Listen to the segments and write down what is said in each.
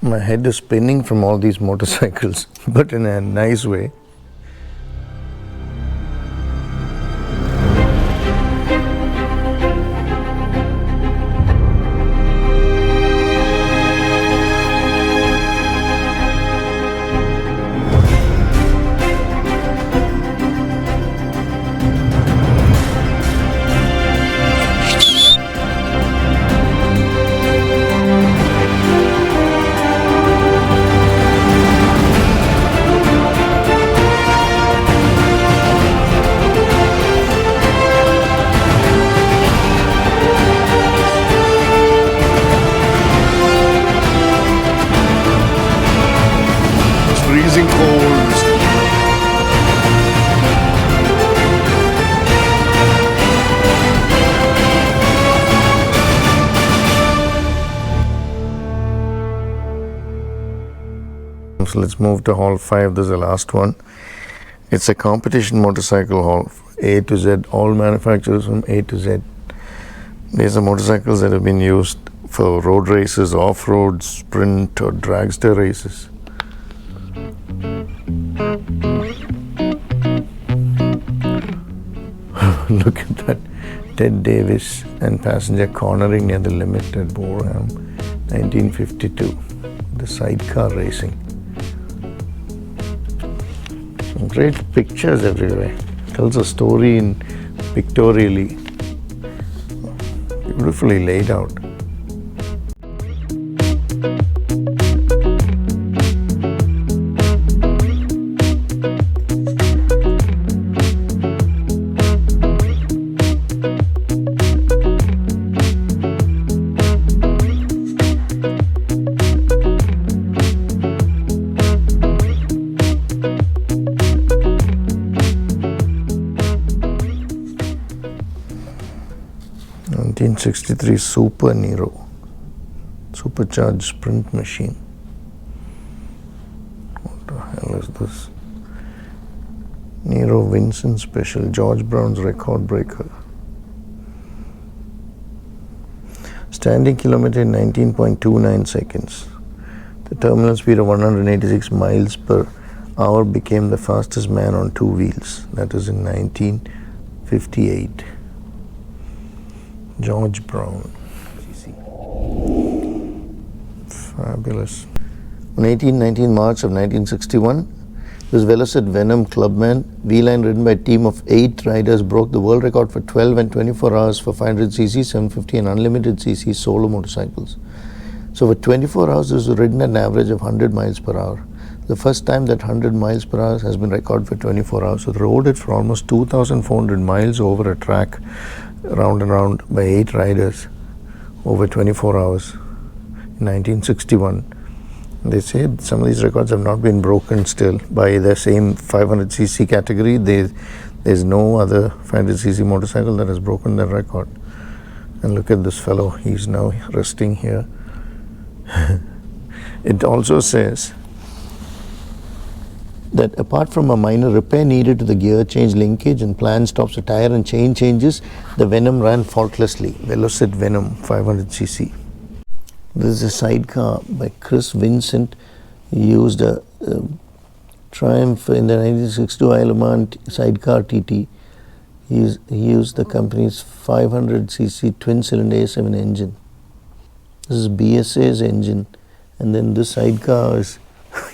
My head is spinning from all these motorcycles, but in a nice way. Freezing cold. So let's move to Hall 5. This is the last one. It's a competition motorcycle hall, A to Z, all manufacturers from A to Z. These are motorcycles that have been used for road races, off-road, sprint or dragster races. Look at that, Ted Davis and passenger cornering near the limit at Boreham, 1952. The Sidecar racing. Some great pictures everywhere. Tells a story in pictorially. Beautifully laid out. '63 Super Nero, supercharged sprint machine. What the hell is this? Nero Vincent Special, George Brown's record breaker. Standing kilometer in 19.29 seconds. The terminal speed of 186 miles per hour became the fastest man on two wheels. That is in 1958. George Brown. Fabulous. On 18-19 March of 1961, this Velocit Venom Clubman V-Line ridden by a team of 8 riders broke the world record for 12 and 24 hours for 500cc, 750 and unlimited cc solo motorcycles. So for 24 hours, this was ridden at an average of 100 miles per hour. The first time that 100 miles per hour has been recorded for 24 hours. So they rode it for almost 2,400 miles over a track, round and round by 8 riders over 24 hours in 1961. They say some of these records have not been broken still by the same 500cc category. There's no other 500cc motorcycle that has broken that record. And look at this fellow, he's now resting here. It also says that apart from a minor repair needed to the gear change linkage and planned stops for tire and chain changes, the Venom ran faultlessly. Velocit Venom 500cc. This is a Sidecar by Chris Vincent. He used a Triumph in the 1962 Isle of Man Sidecar TT. He used the company's 500cc twin-cylinder A7 engine. This is BSA's engine, and then this Sidecar is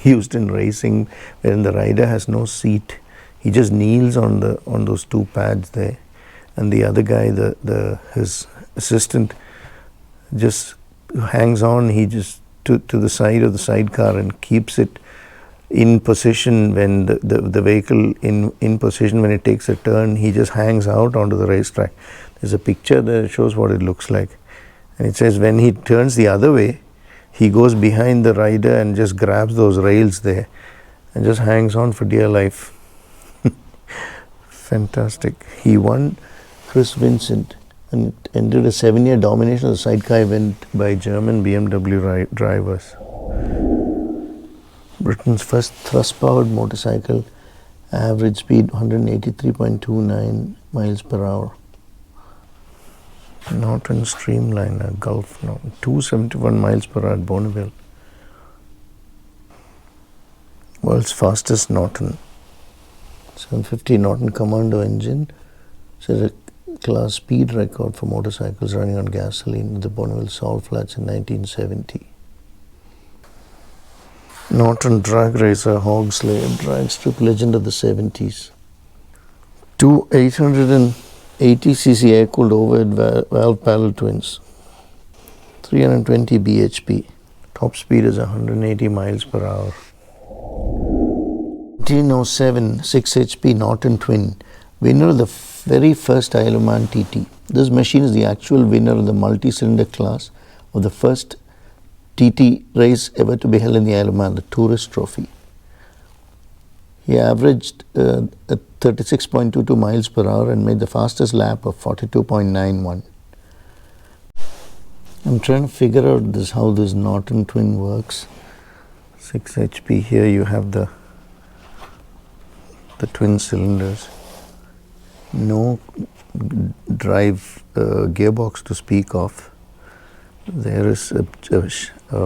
used in racing, wherein the rider has no seat. He just kneels on those 2 pads there, and the other guy, his assistant, just hangs on. He just to the side of the Sidecar and keeps it in position when the vehicle in position when it takes a turn. He just hangs out onto the racetrack. There's a picture that shows what it looks like, and it says when he turns the other way, he goes behind the rider and just grabs those rails there and just hangs on for dear life. Fantastic. He won, Chris Vincent, and it ended a 7-year domination of the Sidecar event by German BMW drivers. Britain's first thrust-powered motorcycle, average speed 183.29 miles per hour. Norton Streamliner Gulf, 271 miles per hour at Bonneville. World's fastest Norton. 750 Norton Commando engine. It's a class speed record for motorcycles running on gasoline in the Bonneville Salt Flats in 1970. Norton drag racer, hog sleigh, drag strip legend of the 70s. Two 880cc air-cooled overhead valve paddle twins. 320 bhp. Top speed is 180 miles per hour. 1907 6 HP Norton twin, winner of the very first Isle of Man TT. This machine is the actual winner of the multi-cylinder class of the first TT race ever to be held in the Isle of Man, the Tourist Trophy. He averaged 36.22 miles per hour and made the fastest lap of 42.91. I'm trying to figure out how this Norton twin works. 6 HP. Here you have the twin cylinders. No drive gearbox to speak of. There is a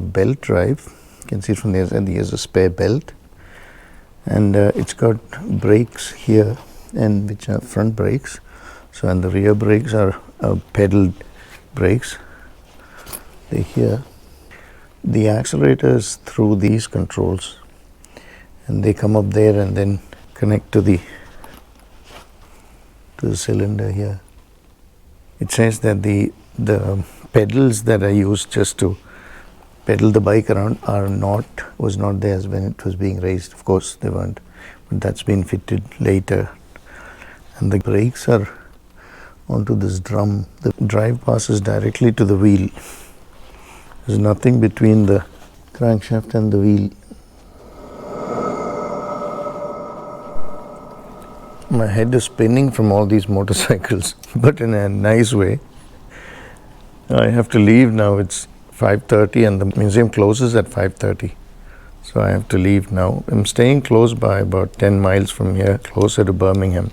belt drive. You can see from there, there's a spare belt, and it's got brakes here, and which are front brakes. So, and the rear brakes are pedal brakes. They're here. The accelerator is through these controls, and they come up there and then connect to the cylinder here. It says that the pedals that are used just to pedal the bike around was not there when it was being raised. Of course they weren't, but that's been fitted later. And the brakes are onto this drum. The drive passes directly to the wheel. There's nothing between the crankshaft and the wheel. My head is spinning from all these motorcycles, but in a nice way. I have to leave now. It's 5:30 and the museum closes at 5:30. So I have to leave now. I'm staying close by, about 10 miles from here, closer to Birmingham.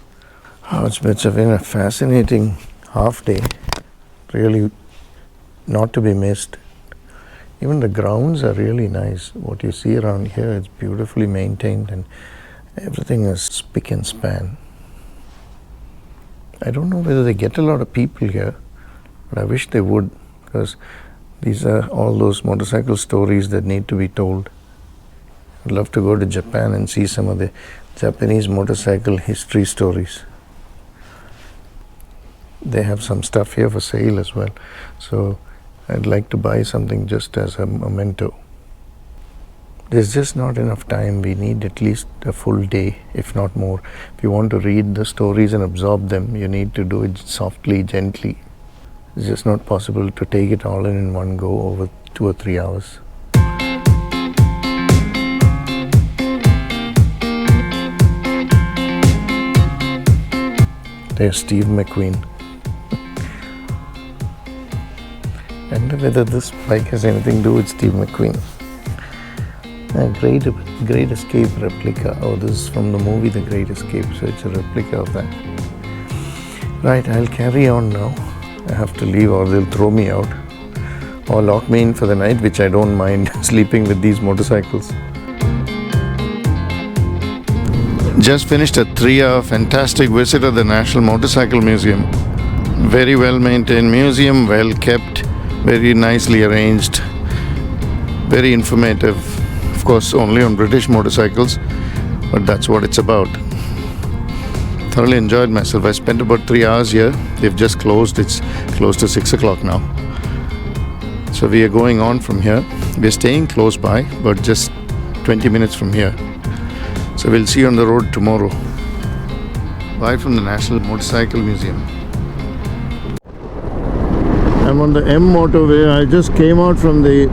It's been a fascinating half day. Really not to be missed. Even the grounds are really nice. What you see around here is beautifully maintained and everything is spick and span. I don't know whether they get a lot of people here, but I wish they would, because these are all those motorcycle stories that need to be told. I'd love to go to Japan and see some of the Japanese motorcycle history stories. They have some stuff here for sale as well, so I'd like to buy something just as a memento. There's just not enough time. We need at least a full day, if not more. If you want to read the stories and absorb them, you need to do it softly, gently. It's just not possible to take it all in one go over 2 or 3 hours. There's Steve McQueen. I wonder whether this bike has anything to do with Steve McQueen. A Great Escape replica. Oh, this is from the movie The Great Escape, so it's a replica of that. Right, I'll carry on now. I have to leave or they'll throw me out or lock me in for the night, which I don't mind sleeping with these motorcycles. Just finished a 3-hour fantastic visit at the National Motorcycle Museum. Very well maintained museum, well kept, very nicely arranged, very informative. Of course, only on British motorcycles, but that's what it's about. Thoroughly enjoyed myself. I spent about 3 hours here. They've just closed. It's close to 6 o'clock now. So we are going on from here. We're staying close by, but just 20 minutes from here. So we'll see you on the road tomorrow. Bye from the National Motorcycle Museum. I'm on the M motorway. I just came out from the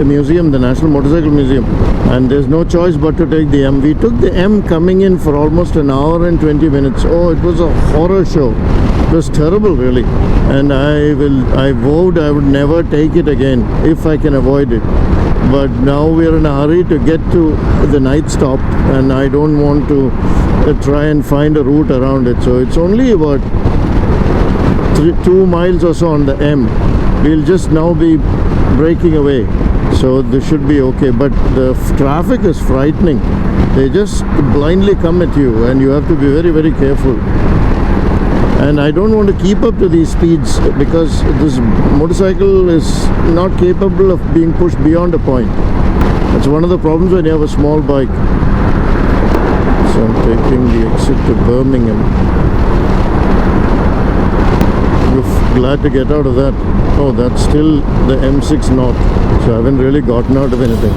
museum, the National Motorcycle Museum, and there's no choice but to take the M. We took the M coming in for almost an hour and 20 minutes. Oh, it was a horror show. It was terrible, really. And I vowed I would never take it again if I can avoid it. But now we're in a hurry to get to the night stop, and I don't want to try and find a route around it. So it's only about 2 miles or so on the M. We'll just now be breaking away, so this should be okay. But the traffic is frightening. They just blindly come at you, and you have to be very, very careful. And I don't want to keep up to these speeds because this motorcycle is not capable of being pushed beyond a point. That's one of the problems when you have a small bike. So I'm taking the exit to Birmingham. Oof, glad to get out of that. Oh, that's still the M6 North. So I haven't really gotten out of anything.